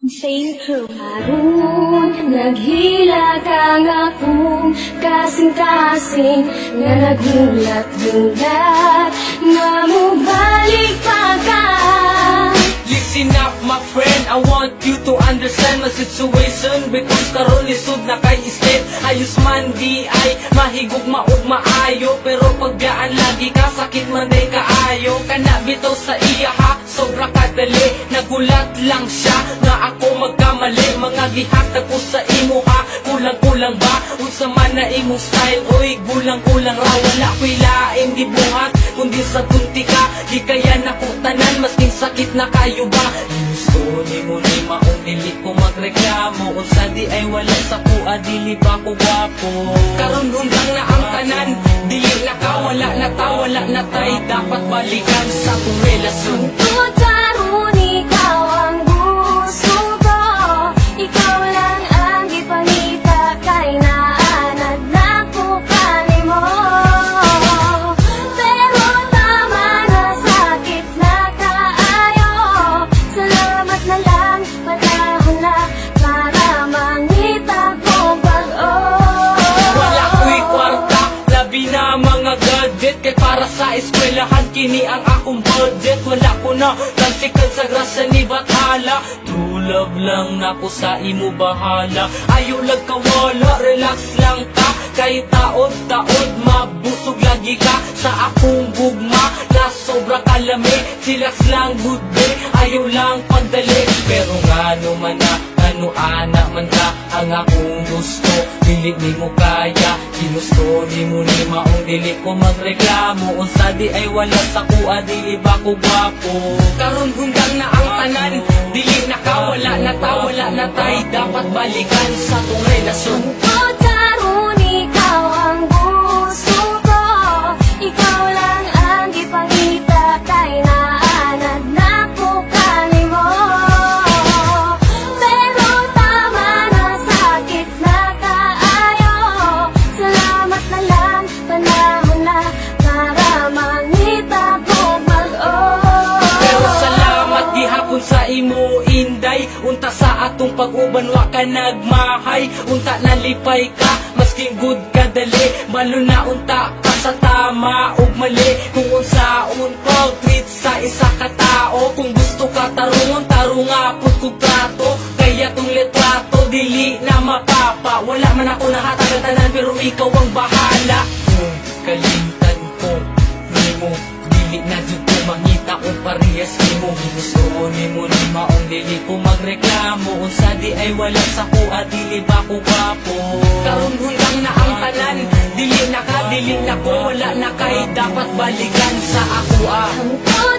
Saint Crew. Harun, naghila kang akong kasing-kasing nga nagulat-gulat nga mubalik pa ka. Listen up my friend, I want you to understand my situation because karon lisod na kay isip. Ayos man di ay mahigog maog maayo, pero pagdaan lagi ka sakit man day kaayo. Kana bitaw sa iya ha, sobra kadali. Nagulat lang siya nga ako magkamali. Mga gihatag ko sa imo ha, kulang-kulang ba? Unsa man na imong style, oy gulang-kulang ra. Wala ko'y lain di buhat kundi sa tunti ka. Di kaya nako tanan maskin sakit na kayo ba? Gusto ni mo ni maong dili ko magreklamo. Unsa di ay wala sa kuha, dili pa ko gwapo. Karon hunggang na ang tanan, dili na ka, wala na ta, wala na tay. Dapat balikan sa kong relasyon. Tungkol karon, ikaw ang gusto ko. Ikaw lang ang ipangita kay naanad na ko kanimo. Pero tama na, sakit na kaayo. Salamat na lang, panahon na para mangita kong pag-o. Wala ko'y kwarta, labi na mga gadget. Kay para sa eskwelahan, kini ang akong budget. Wala ko na tansikan sa grasa ni Bathala. True love lang na ko sa imo bahala. Ayaw lang kawala, relax lang ka. Kay taod-taod, mabusog lagi ka sa akong gugma na sobra kalami. Chillax lang good day, ayaw lang pagdali. Pero nga naman na, ano ana man ka ang akong gusto. Dili ni mo kaya, ginusto ni mo ni maong dili ko magreklamo. Unsa di ay wala sa kuha, dili ba ko gwapo. Karon hunggang na ang tanan, dili na ka, wala na ta, wala na tay. Dapat balikan sa tong relasyon. Tungkol karon, ikaw ang gusto ko. Ikaw lang ang ipangita kay naanad na ko kanimo. Pero tama na, sakit na kaayo. Salamat na lang, panahon na para mangita kong pag-o. Pero salamat gihapon sa imo inday. Unta sa atong pag-uban wa ka nagmahay. Unta nalipay ka, masking good ka dali. Malo na unta ka sa tama ug mali. Kung unsaon pag treat sa isa ka tao. Kung gusto ka tarungon, tarunga pud kog trato. Kaya tong litrato dili na mapapa. Wala man ako nahatag tanan, pero ikaw ang bahala. Kung kalimtan ko nimo, dili na jud ko mangita o parehas nimo. Gusto ni mo ni maong dili ko magreklamo. Unsa di ay wala sa kuha, dili ba ko gwapo. Karon hunggang na ang tanan, dili na ka, dili na ko, wala na kay. Dapat balikan sa ako ah. Tungkol